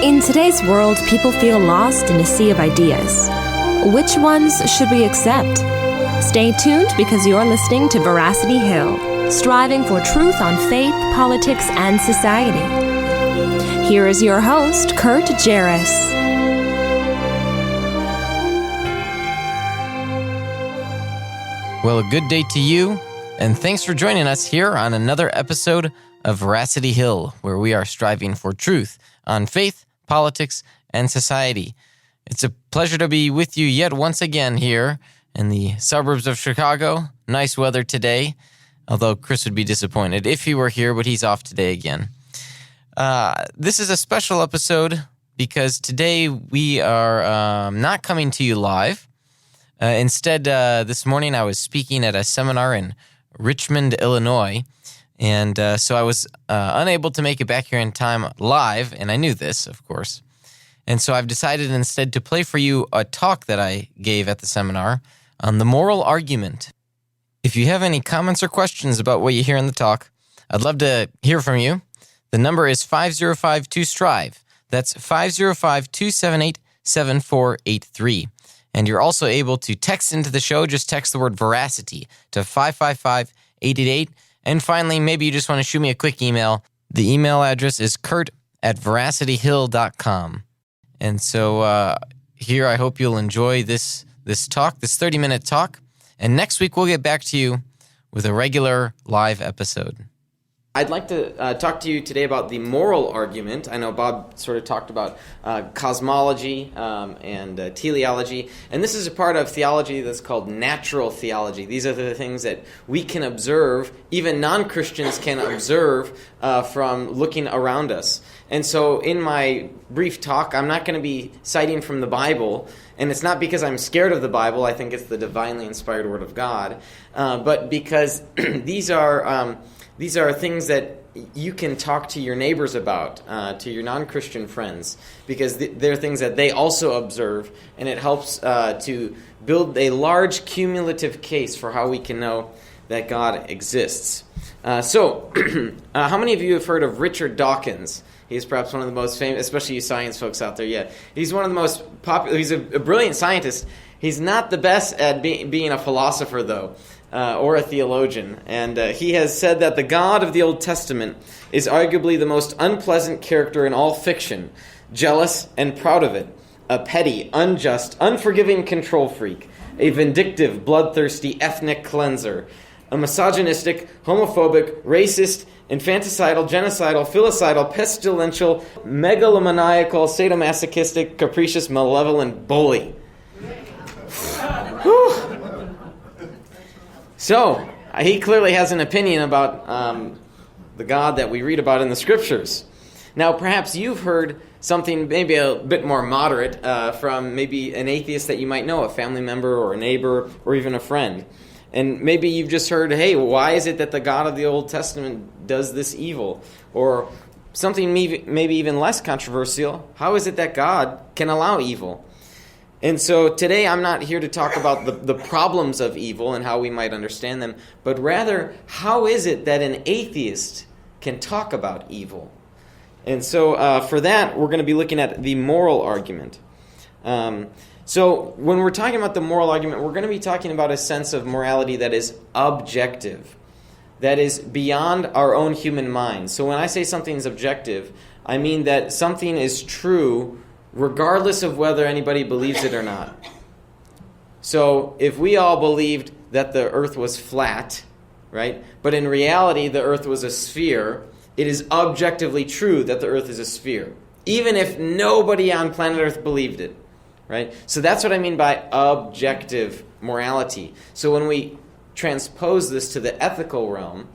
In today's world, people feel lost in a sea of ideas. Which ones should we accept? Stay tuned because you're listening to Veracity Hill, striving for truth on faith, politics, and society. Here is your host, Kurt Jaros. Well, a good day to you, and thanks for joining us here on another episode of Veracity Hill, where we are striving for truth on faith, politics, and society. It's a pleasure to be with you yet once again here in the suburbs of Chicago. Nice weather today, although Chris would be disappointed if he were here, but he's off today again. This is a special episode because today we are not coming to you live. Instead, this morning I was speaking at a seminar in Richmond, Illinois, and so I was unable to make it back here in time live, and I knew this, of course. And so I've decided instead to play for you a talk that I gave at the seminar on the moral argument. If you have any comments or questions about what you hear in the talk, I'd love to hear from you. The number is 505-2STRIVE. That's 505-278-7483. And you're also able to text into the show. Just text the word Veracity to 555-888. And finally, maybe you just want to shoot me a quick email. The email address is kurt@veracityhill.com. And so here I hope you'll enjoy this talk, this 30-minute talk. And next week we'll get back to you with a regular live episode. I'd like to talk to you today about the moral argument. I know Bob sort of talked about cosmology and teleology, and this is a part of theology that's called natural theology. These are the things that we can observe, even non-Christians can observe from looking around us. And so in my brief talk, I'm not going to be citing from the Bible, and it's not because I'm scared of the Bible. I think it's the divinely inspired Word of God, but because these are things that you can talk to your neighbors about, to your non-Christian friends, because they're things that they also observe, and it helps to build a large cumulative case for how we can know that God exists. So, how many of you have heard of Richard Dawkins? He's perhaps one of the most famous, especially you science folks out there. Yeah, he's one of the most popular. He's a brilliant scientist. He's not the best at being a philosopher, though. Or a theologian, and he has said that the God of the Old Testament is arguably the most unpleasant character in all fiction, jealous and proud of it, a petty, unjust, unforgiving control freak, a vindictive, bloodthirsty ethnic cleanser, a misogynistic, homophobic, racist, infanticidal, genocidal, filicidal, pestilential, megalomaniacal, sadomasochistic, capricious, malevolent bully. Whew. So, he clearly has an opinion about the God that we read about in the Scriptures. Now, perhaps you've heard something maybe a bit more moderate from maybe an atheist that you might know, a family member or a neighbor or even a friend. And maybe you've just heard, hey, why is it that the God of the Old Testament does this evil? Or something maybe even less controversial, how is it that God can allow evil? And so today I'm not here to talk about the problems of evil and how we might understand them, but rather, how is it that an atheist can talk about evil? And so for that, we're going to be looking at the moral argument. So when we're talking about the moral argument, we're going to be talking about a sense of morality that is objective, that is beyond our own human mind. So when I say something is objective, I mean that something is true regardless of whether anybody believes it or not. So if we all believed that the earth was flat, right, but in reality the earth was a sphere, it is objectively true that the earth is a sphere, even if nobody on planet Earth believed it, right? So that's what I mean by objective morality. So when we transpose this to the ethical realm,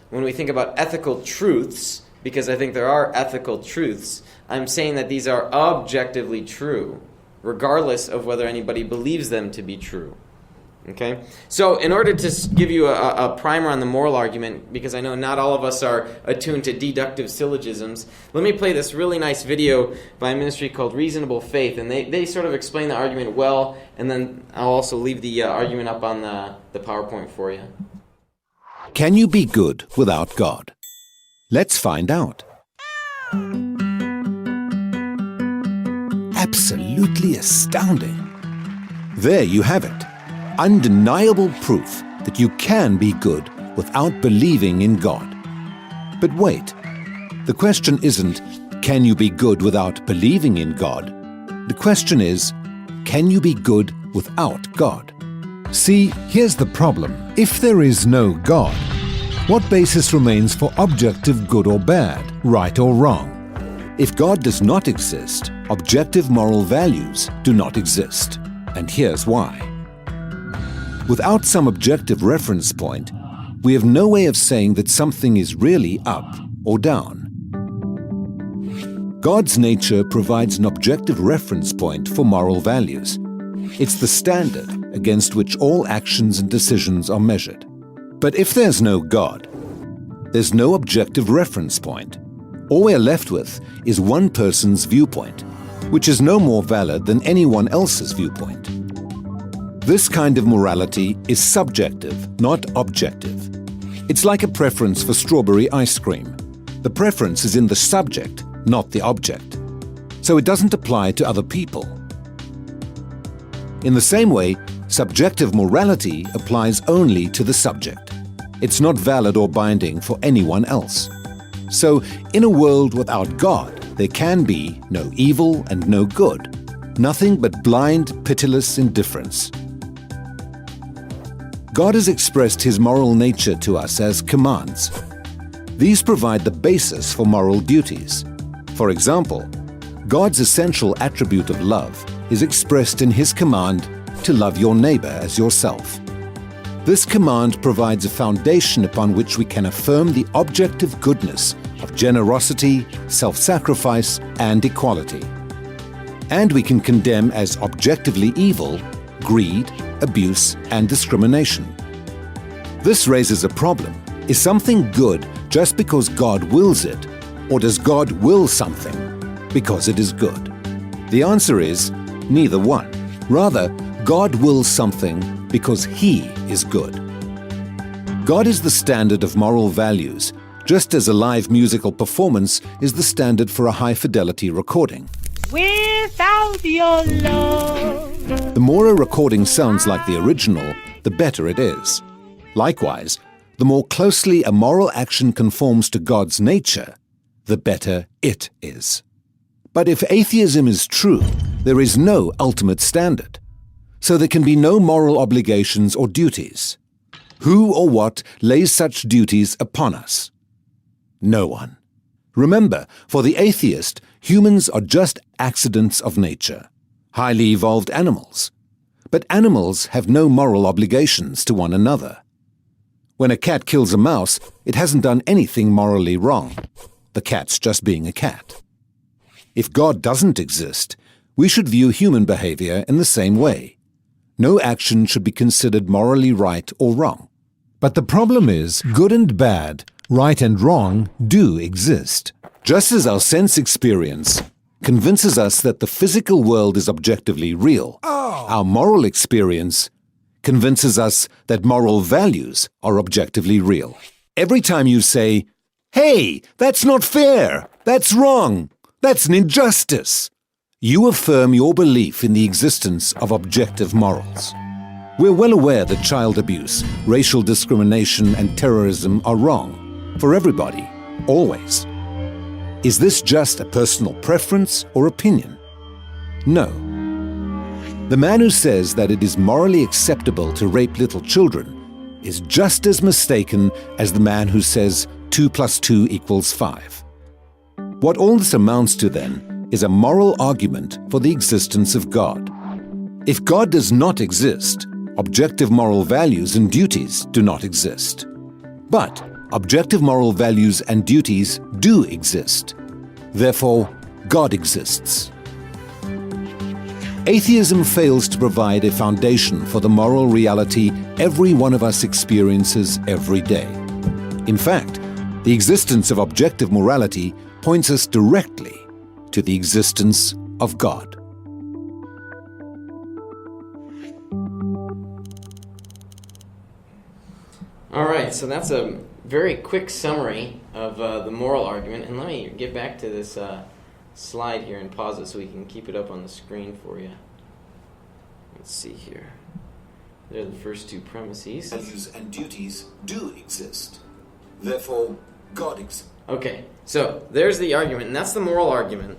when we think about ethical truths, because I think there are ethical truths, I'm saying that these are objectively true, regardless of whether anybody believes them to be true. Okay? So in order to give you a primer on the moral argument, because I know not all of us are attuned to deductive syllogisms, let me play this really nice video by a ministry called Reasonable Faith, and they sort of explain the argument well, and then I'll also leave the argument up on the PowerPoint for you. Can you be good without God? Let's find out. absolutely astounding. There you have it. Undeniable proof that you can be good without believing in God. But wait, the question isn't, can you be good without believing in God? The question is, can you be good without God? See, here's the problem. If there is no God, what basis remains for objective good or bad, right or wrong? If God does not exist, objective moral values do not exist. And here's why. Without some objective reference point, we have no way of saying that something is really up or down. God's nature provides an objective reference point for moral values. It's the standard against which all actions and decisions are measured. But if there's no God, there's no objective reference point. All we're left with is one person's viewpoint, which is no more valid than anyone else's viewpoint. This kind of morality is subjective, not objective. It's like a preference for strawberry ice cream. The preference is in the subject, not the object. So it doesn't apply to other people. In the same way, subjective morality applies only to the subject. It's not valid or binding for anyone else. So, in a world without God, there can be no evil and no good, nothing but blind, pitiless indifference. God has expressed His moral nature to us as commands. These provide the basis for moral duties. For example, God's essential attribute of love is expressed in His command to love your neighbor as yourself. This command provides a foundation upon which we can affirm the objective goodness of generosity, self-sacrifice, and equality. And we can condemn as objectively evil greed, abuse, and discrimination. This raises a problem. Is something good just because God wills it, or does God will something because it is good? The answer is neither one. Rather, God wills something because He is good. God is the standard of moral values, just as a live musical performance is the standard for a high-fidelity recording. Without your love. The more a recording sounds like the original, the better it is. Likewise, the more closely a moral action conforms to God's nature, the better it is. But if atheism is true, there is no ultimate standard. So there can be no moral obligations or duties. Who or what lays such duties upon us? No one. Remember, for the atheist, humans are just accidents of nature, highly evolved animals. But animals have no moral obligations to one another. When a cat kills a mouse, it hasn't done anything morally wrong. The cat's just being a cat. If God doesn't exist, we should view human behavior in the same way. No action should be considered morally right or wrong. But the problem is, good and bad, right and wrong, do exist. Just as our sense experience convinces us that the physical world is objectively real, our moral experience convinces us that moral values are objectively real. Every time you say, "Hey, that's not fair, that's wrong, that's an injustice," you affirm your belief in the existence of objective morals. We're well aware that child abuse, racial discrimination, and terrorism are wrong for everybody, always. Is this just a personal preference or opinion? No. The man who says that it is morally acceptable to rape little children is just as mistaken as the man who says 2 + 2 = 5. What all this amounts to, then, is a moral argument for the existence of God. If God does not exist, objective moral values and duties do not exist. But objective moral values and duties do exist. Therefore, God exists. Atheism fails to provide a foundation for the moral reality every one of us experiences every day. In fact, the existence of objective morality points us directly to the existence of God. All right, so that's a very quick summary of the moral argument, and let me get back to this slide here and pause it so we can keep it up on the screen for you. Let's see here. There are the first two premises. Values and duties do exist. Therefore, God exists. Okay, so there's the argument, and that's the moral argument.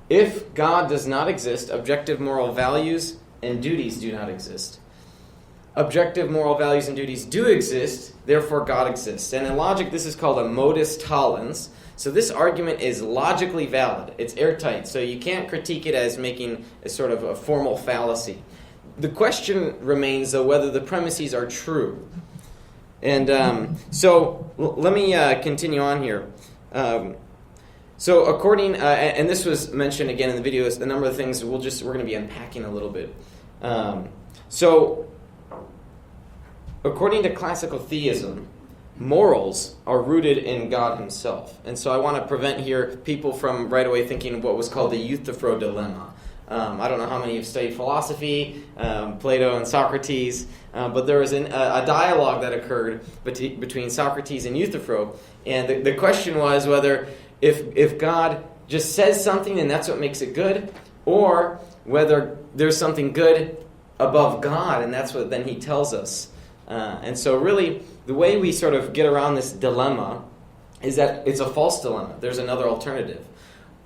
If God does not exist, objective moral values and duties do not exist. Objective moral values and duties do exist, therefore God exists. And in logic, this is called a modus tollens. So this argument is logically valid. It's airtight, so you can't critique it as making a sort of a formal fallacy. The question remains, though, whether the premises are true. And let me continue on here. So according, and this was mentioned again in the video, a number of things we're going to be unpacking a little bit. So according to classical theism, morals are rooted in God himself. And so I want to prevent here people from right away thinking what was called the Euthyphro dilemma. I don't know how many have studied philosophy, Plato and Socrates, but there was a dialogue that occurred between Socrates and Euthyphro, and the question was whether if God just says something and that's what makes it good, or whether there's something good above God and that's what then he tells us. And so really, the way we sort of get around this dilemma is that it's a false dilemma. There's another alternative.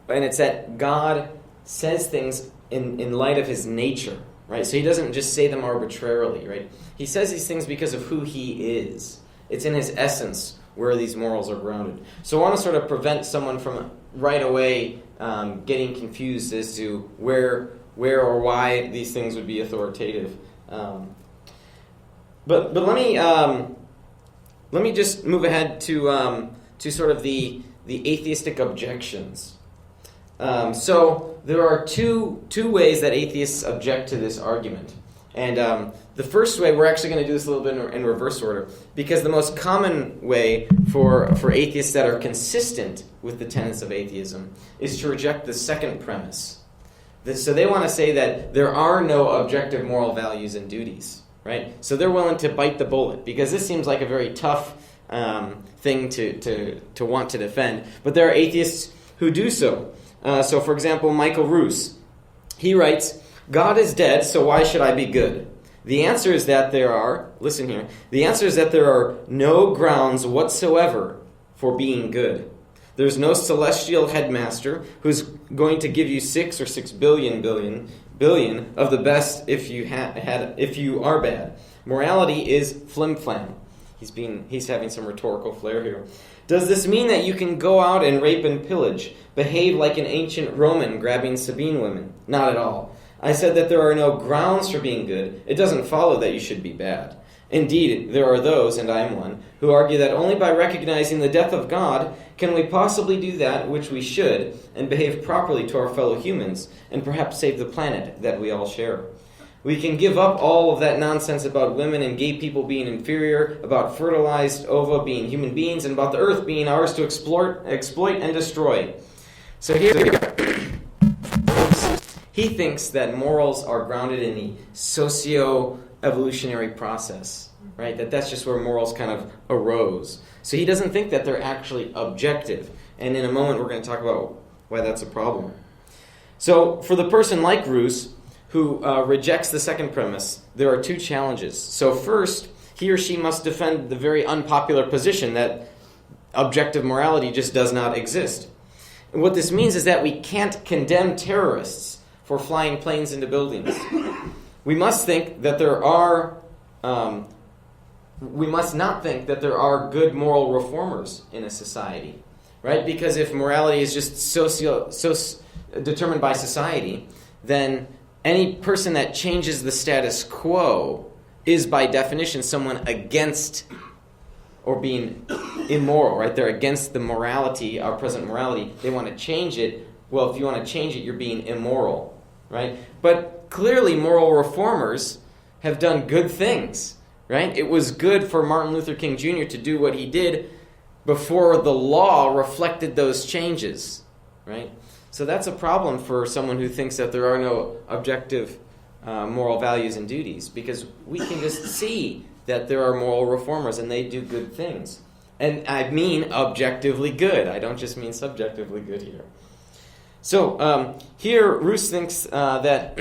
And it's that God says things in light of his nature, right? So he doesn't just say them arbitrarily, right? He says these things because of who he is. It's in his essence where these morals are grounded. So I want to sort of prevent someone from right away getting confused as to where or why these things would be authoritative. But let me just move ahead to sort of the atheistic objections. So there are two ways that atheists object to this argument. And the first way, we're actually going to do this a little bit in reverse order, because the most common way for atheists that are consistent with the tenets of atheism is to reject the second premise. So they want to say that there are no objective moral values and duties, right? So they're willing to bite the bullet, because this seems like a very tough thing to want to defend. But there are atheists who do so. So for example, Michael Roos, he writes, "God is dead, so why should I be good? The answer is that there are no grounds whatsoever for being good. There's no celestial headmaster who's going to give you 6 or 6 billion of the best if you are bad. Morality is flim-flam." He's having some rhetorical flair here. "Does this mean that you can go out and rape and pillage, behave like an ancient Roman grabbing Sabine women? Not at all. I said that there are no grounds for being good. It doesn't follow that you should be bad. Indeed, there are those, and I am one, who argue that only by recognizing the death of God can we possibly do that which we should and behave properly to our fellow humans and perhaps save the planet that we all share. We can give up all of that nonsense about women and gay people being inferior, about fertilized ova being human beings, and about the earth being ours to exploit and destroy." So here he thinks that morals are grounded in the socio-evolutionary process, right? That's just where morals kind of arose. So he doesn't think that they're actually objective. And in a moment we're going to talk about why that's a problem. So for the person like Roos, who rejects the second premise, there are two challenges. So first, he or she must defend the very unpopular position that objective morality just does not exist. And what this means is that we can't condemn terrorists for flying planes into buildings. We must think that there are. We must not think that there are good moral reformers in a society, right? Because if morality is just determined by society, then any person that changes the status quo is by definition someone against or being immoral, right? They're against the morality, our present morality. They want to change it. Well, if you want to change it, you're being immoral, right? But clearly moral reformers have done good things, right? It was good for Martin Luther King Jr. to do what he did before the law reflected those changes, right? So that's a problem for someone who thinks that there are no objective moral values and duties, because we can just see that there are moral reformers and they do good things. And I mean objectively good. I don't just mean subjectively good here. So here, Roos thinks that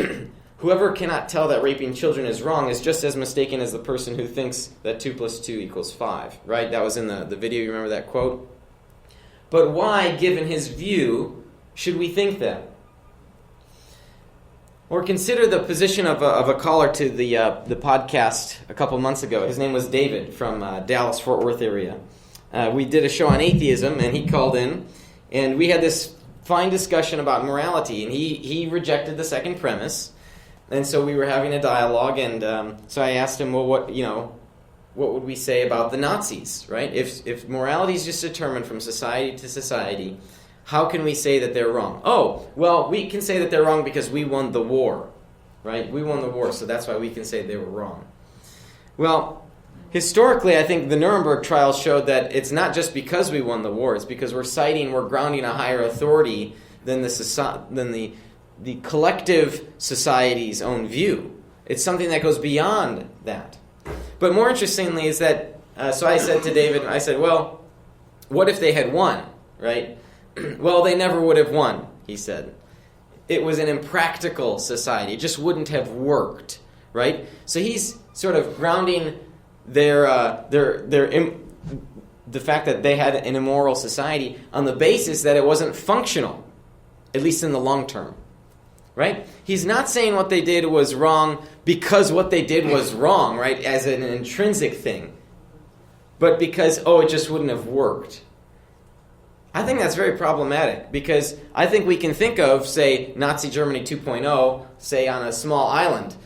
whoever cannot tell that raping children is wrong is just as mistaken as the person who thinks that 2 + 2 = 5, right? That was in the video. You remember that quote? But why, given his view, should we think that? Or consider the position of a caller to the podcast a couple months ago. His name was David from Dallas, Fort Worth area. We did a show on atheism, and he called in, and we had this fine discussion about morality, and he rejected the second premise, and so we were having a dialogue, and so I asked him, well, what would we say about the Nazis, right? If morality is just determined from society to society, how can we say that they're wrong? Oh, well, we can say that they're wrong because we won the war, right? We won the war, so that's why we can say they were wrong. Well, historically, I think the Nuremberg trials showed that it's not just because we won the war, it's because we're grounding a higher authority than the collective society's own view. It's something that goes beyond that. But more interestingly is that, so I said to David, I said, well, what if they had won, right? Well, they never would have won, he said. It was an impractical society. It just wouldn't have worked, right? So he's sort of grounding the fact that they had an immoral society on the basis that it wasn't functional, at least in the long term, right? He's not saying what they did was wrong because what they did was wrong, right, as an intrinsic thing, but because, it just wouldn't have worked. I think that's very problematic because I think we can think of, say, Nazi Germany 2.0, say, on a small island,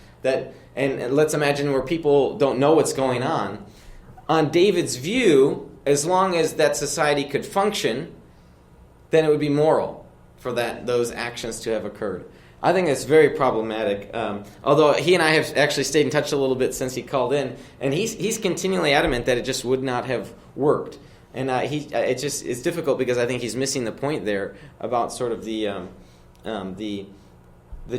and let's imagine where people don't know what's going on. On David's view, as long as that society could function, then it would be moral for those actions to have occurred. I think it's very problematic. Although he and I have actually stayed in touch a little bit since he called in, and he's continually adamant that it just would not have worked. And it's difficult because I think he's missing the point there about sort of the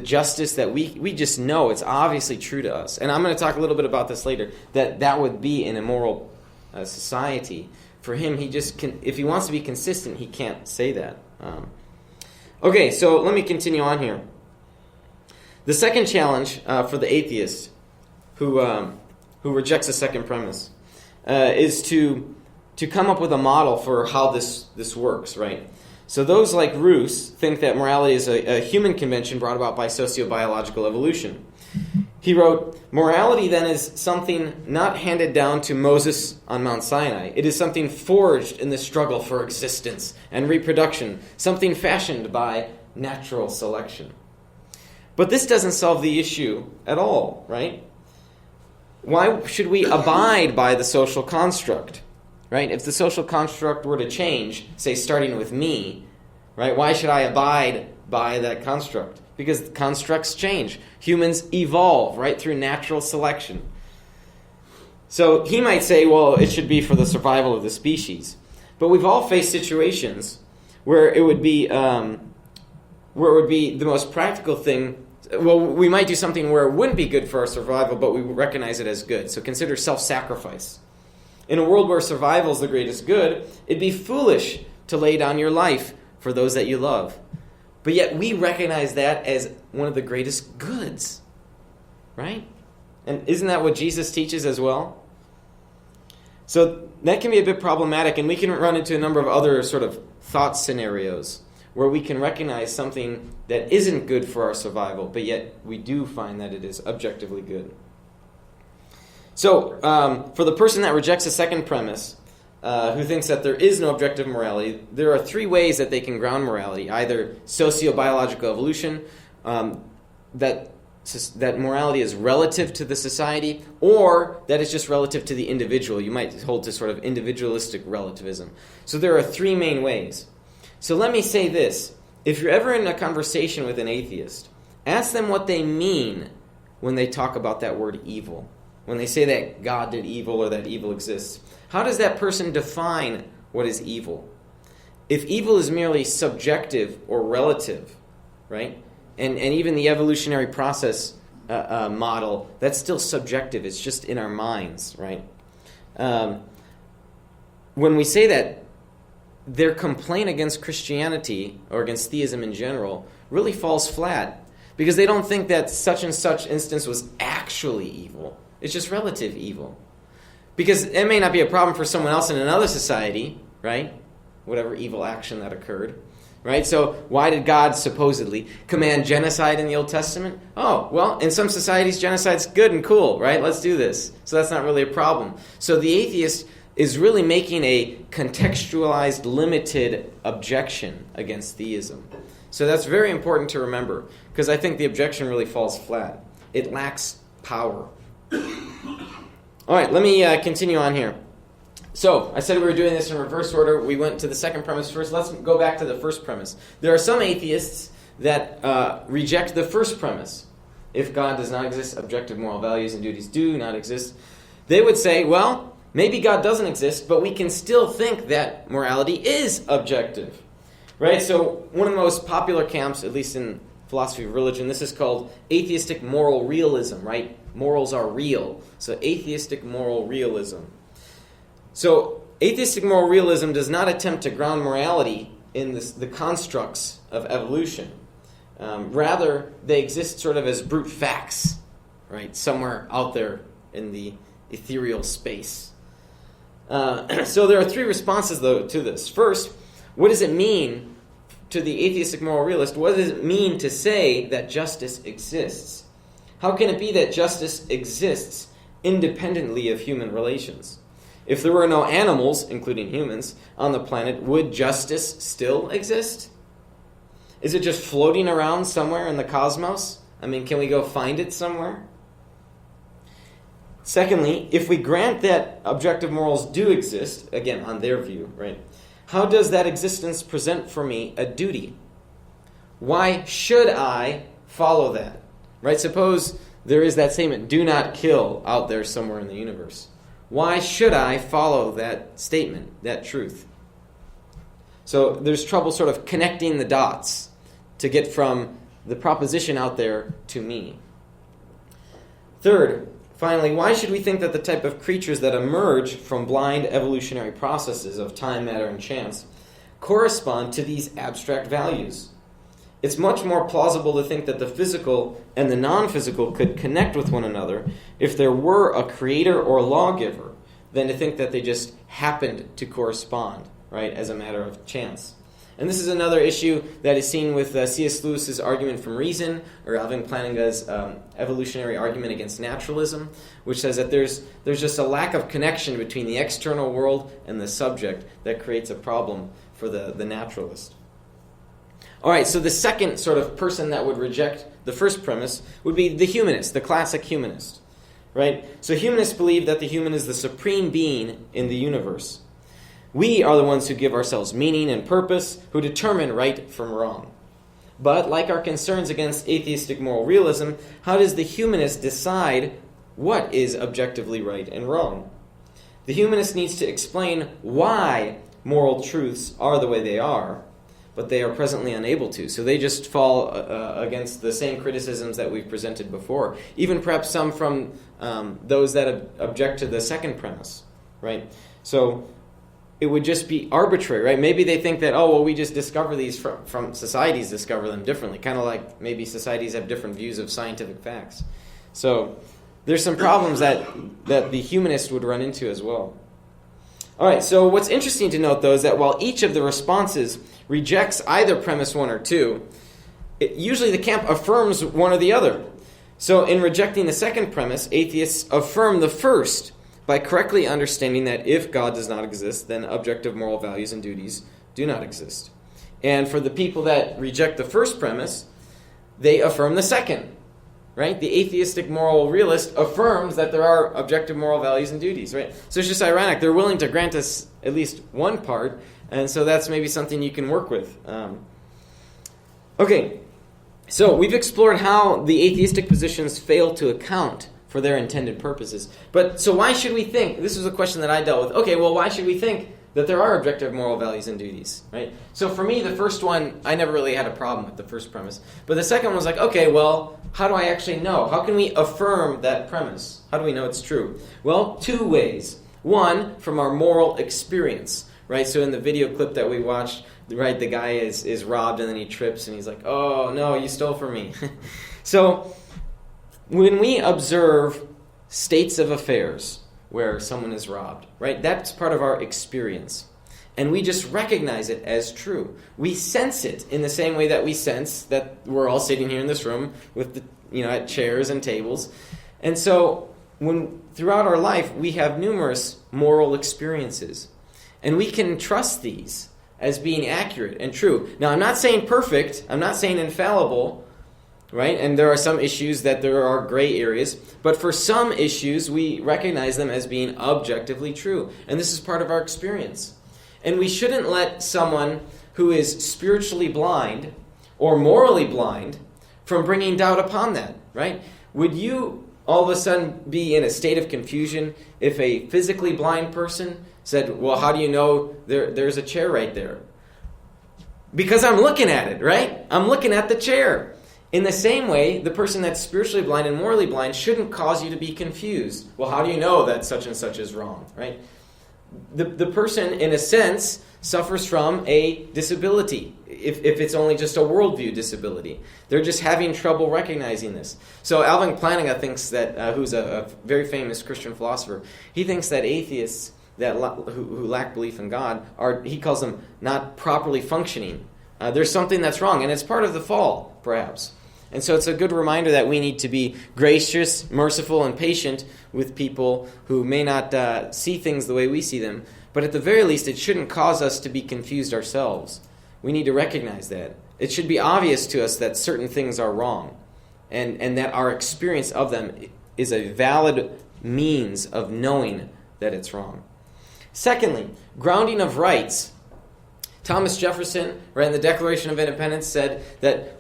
justice that we just know it's obviously true to us. And I'm going to talk a little bit about this later, that would be an immoral society. For him, if he wants to be consistent, he can't say that. Okay, so let me continue on here. The second challenge for the atheist who rejects the second premise is to come up with a model for how this works, right? So those like Roos think that morality is a human convention brought about by sociobiological evolution. He wrote, morality then is something not handed down to Moses on Mount Sinai. It is something forged in the struggle for existence and reproduction, something fashioned by natural selection. But this doesn't solve the issue at all, right? Why should we abide by the social construct? Right? If the social construct were to change, say starting with me, right? Why should I abide by that construct? Because constructs change. Humans evolve, right, through natural selection. So he might say, well, it should be for the survival of the species. But we've all faced situations where it would be the most practical thing. Well, we might do something where it wouldn't be good for our survival, but we recognize it as good. So consider self-sacrifice. In a world where survival is the greatest good, it'd be foolish to lay down your life for those that you love. But yet we recognize that as one of the greatest goods, right? And isn't that what Jesus teaches as well? So that can be a bit problematic, and we can run into a number of other sort of thought scenarios where we can recognize something that isn't good for our survival, but yet we do find that it is objectively good. So, for the person that rejects the second premise, who thinks that there is no objective morality, there are three ways that they can ground morality. Either sociobiological evolution, that morality is relative to the society, or that it's just relative to the individual. You might hold to sort of individualistic relativism. So there are three main ways. So let me say this. If you're ever in a conversation with an atheist, ask them what they mean when they talk about that word evil. When they say that God did evil or that evil exists, how does that person define what is evil? If evil is merely subjective or relative, right? And even the evolutionary process model, that's still subjective. It's just in our minds, right? When we say that their complaint against Christianity, or against theism in general, really falls flat. Because they don't think that such and such instance was actually evil. It's just relative evil. Because it may not be a problem for someone else in another society, right? Whatever evil action that occurred. Right? So why did God supposedly command genocide in the Old Testament? Oh, well, in some societies, genocide's good and cool, right? Let's do this. So that's not really a problem. So the atheist is really making a contextualized, limited objection against theism. So that's very important to remember, because I think the objection really falls flat. It lacks power. All right, let me continue on here. So, I said we were doing this in reverse order. We went to the second premise first. Let's go back to the first premise. There are some atheists that reject the first premise. If God does not exist, objective moral values and duties do not exist. They would say, well, maybe God doesn't exist, but we can still think that morality is objective. Right? So, one of the most popular camps, at least in philosophy of religion, this is called atheistic moral realism, right? Morals are real. So, atheistic moral realism. So, atheistic moral realism does not attempt to ground morality in the constructs of evolution. Rather, they exist sort of as brute facts, right? Somewhere out there in the ethereal space. So there are three responses, though, to this. First, what does it mean to the atheistic moral realist? What does it mean to say that justice exists? How can it be that justice exists independently of human relations? If there were no animals, including humans, on the planet, would justice still exist? Is it just floating around somewhere in the cosmos? I mean, can we go find it somewhere? Secondly, if we grant that objective morals do exist, again, on their view, right, how does that existence present for me a duty? Why should I follow that? Right? Suppose there is that statement, do not kill, out there somewhere in the universe. Why should I follow that statement, that truth? So there's trouble sort of connecting the dots to get from the proposition out there to me. Third, finally, why should we think that the type of creatures that emerge from blind evolutionary processes of time, matter, and chance correspond to these abstract values? It's much more plausible to think that the physical and the non-physical could connect with one another if there were a creator or lawgiver than to think that they just happened to correspond, right, as a matter of chance. And this is another issue that is seen with C.S. Lewis's argument from reason, or Alvin Plantinga's evolutionary argument against naturalism, which says that there's just a lack of connection between the external world and the subject that creates a problem for the naturalist. All right, so the second sort of person that would reject the first premise would be the humanist, the classic humanist, right? So humanists believe that the human is the supreme being in the universe. We are the ones who give ourselves meaning and purpose, who determine right from wrong. But like our concerns against atheistic moral realism, how does the humanist decide what is objectively right and wrong? The humanist needs to explain why moral truths are the way they are, but they are presently unable to. So they just fall against the same criticisms that we've presented before, even perhaps some from those that object to the second premise, right? So it would just be arbitrary, right? Maybe they think that, oh, well, we just discover these from societies discover them differently, kind of like maybe societies have different views of scientific facts. So there's some problems that the humanist would run into as well. All right, so what's interesting to note, though, is that while each of the responses rejects either premise 1 or 2, usually the camp affirms one or the other. So in rejecting the second premise, atheists affirm the first by correctly understanding that if God does not exist, then objective moral values and duties do not exist. And for the people that reject the first premise, they affirm the second. Right? The atheistic moral realist affirms that there are objective moral values and duties, right? So it's just ironic. They're willing to grant us at least one part, and so that's maybe something you can work with. Okay, so we've explored how the atheistic positions fail to account for their intended purposes. But so why should we think, this was a question that I dealt with, okay, well, why should we think that there are objective moral values and duties, right? So for me, the first one, I never really had a problem with the first premise. But the second one was like, okay, well, how do I actually know? How can we affirm that premise? How do we know it's true? Well, 2 ways. One, from our moral experience, right? So in the video clip that we watched, right, the guy is robbed and then he trips and he's like, oh, no, you stole from me. So when we observe states of affairs where someone is robbed, right, that's part of our experience. And we just recognize it as true. We sense it in the same way that we sense that we're all sitting here in this room with the, at chairs and tables. And so throughout our life, we have numerous moral experiences. And we can trust these as being accurate and true. Now, I'm not saying perfect. I'm not saying infallible, right? And there are some issues that there are gray areas. But for some issues, we recognize them as being objectively true. And this is part of our experience. And we shouldn't let someone who is spiritually blind or morally blind from bringing doubt upon that, right? Would you all of a sudden be in a state of confusion if a physically blind person said, well, how do you know there's a chair right there? Because I'm looking at it, right? I'm looking at the chair. In the same way, the person that's spiritually blind and morally blind shouldn't cause you to be confused. Well, how do you know that such and such is wrong, right? The person, in a sense, suffers from a disability, if it's only just a worldview disability. They're just having trouble recognizing this. So Alvin Plantinga thinks that, who's a very famous Christian philosopher, he thinks that atheists who lack belief in God he calls them not properly functioning. There's something that's wrong, and it's part of the fall, perhaps. And so it's a good reminder that we need to be gracious, merciful, and patient with people who may not see things the way we see them. But at the very least, it shouldn't cause us to be confused ourselves. We need to recognize that. It should be obvious to us that certain things are wrong, and that our experience of them is a valid means of knowing that it's wrong. Secondly, grounding of rights. Thomas Jefferson, right, in the Declaration of Independence, said that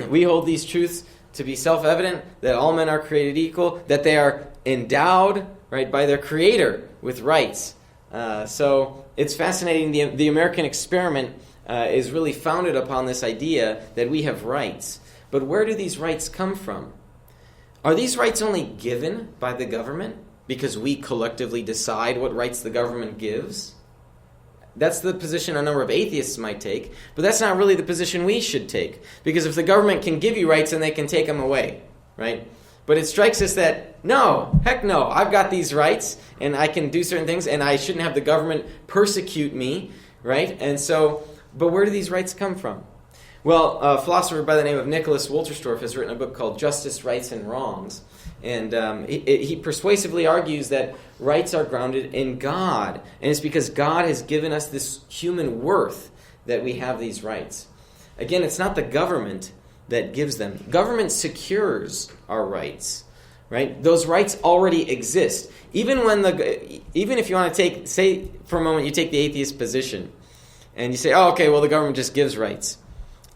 we hold these truths to be self-evident, that all men are created equal, that they are endowed, right, by their Creator with rights. So it's fascinating. The American experiment is really founded upon this idea that we have rights. But where do these rights come from? Are these rights only given by the government because we collectively decide what rights the government gives? That's the position a number of atheists might take, but that's not really the position we should take. Because if the government can give you rights, then they can take them away, right? But it strikes us that, no, heck no, I've got these rights, and I can do certain things, and I shouldn't have the government persecute me, right? And so, but where do these rights come from? Well, a philosopher by the name of Nicholas Wolterstorff has written a book called Justice, Rights, and Wrongs. And he persuasively argues that rights are grounded in God. And it's because God has given us this human worth that we have these rights. Again, it's not the government that gives them. Government secures our rights, right? Those rights already exist. Even if you want to say for a moment, you take the atheist position, and you say, oh, okay, well, the government just gives rights.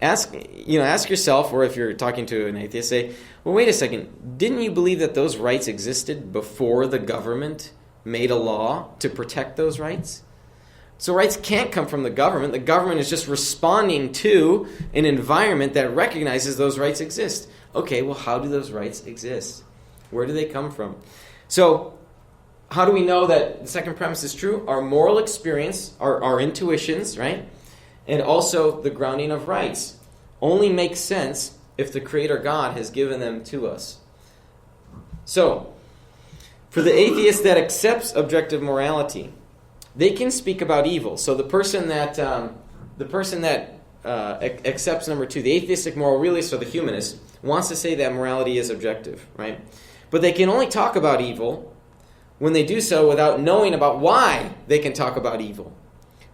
Ask yourself, or if you're talking to an atheist, say, well, wait a second. Didn't you believe that those rights existed before the government made a law to protect those rights? So rights can't come from the government. The government is just responding to an environment that recognizes those rights exist. Okay, well, how do those rights exist? Where do they come from? So how do we know that the second premise is true? Our moral experience, our intuitions, right? And also the grounding of rights only makes sense if the Creator God has given them to us. So, for the atheist that accepts objective morality, they can speak about evil. So the person that accepts number 2, the atheistic moral realist or the humanist, wants to say that morality is objective, right? But they can only talk about evil when they do so without knowing about why they can talk about evil.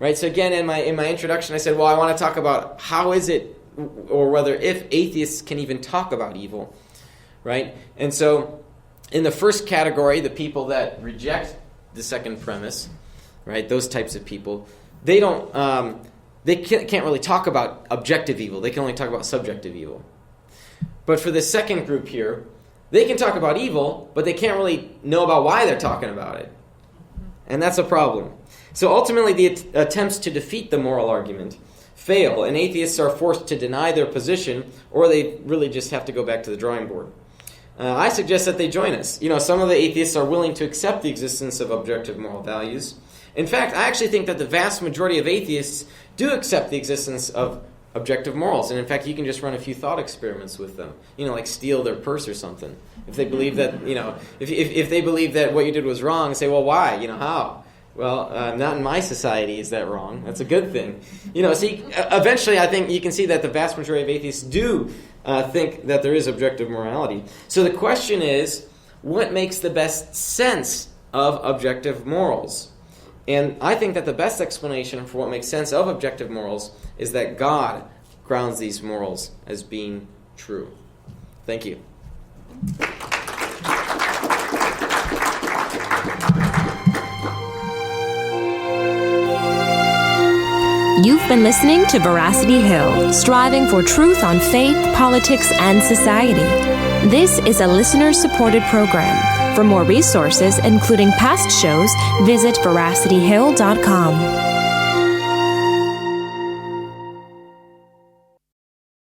Right, so again, in my introduction, I said, well, I want to talk about how is it, or whether if atheists can even talk about evil, right? And so, in the first category, the people that reject the second premise, right, those types of people, they can't really talk about objective evil. They can only talk about subjective evil. But for the second group here, they can talk about evil, but they can't really know about why they're talking about it, and that's a problem. So ultimately, the attempts to defeat the moral argument fail, and atheists are forced to deny their position, or they really just have to go back to the drawing board. I suggest that they join us. Some of the atheists are willing to accept the existence of objective moral values, In fact, I actually think that the vast majority of atheists do accept the existence of objective morals. And in fact, you can just run a few thought experiments with them. Like steal their purse or something. If they believe that, if they believe that what you did was wrong, say, well, why? How? Well, not in my society is that wrong. That's a good thing. Eventually I think you can see that the vast majority of atheists do think that there is objective morality. So the question is, what makes the best sense of objective morals? And I think that the best explanation for what makes sense of objective morals is that God grounds these morals as being true. Thank you. You've been listening to Veracity Hill, striving for truth on faith, politics, and society. This is a listener-supported program. For more resources, including past shows, visit veracityhill.com.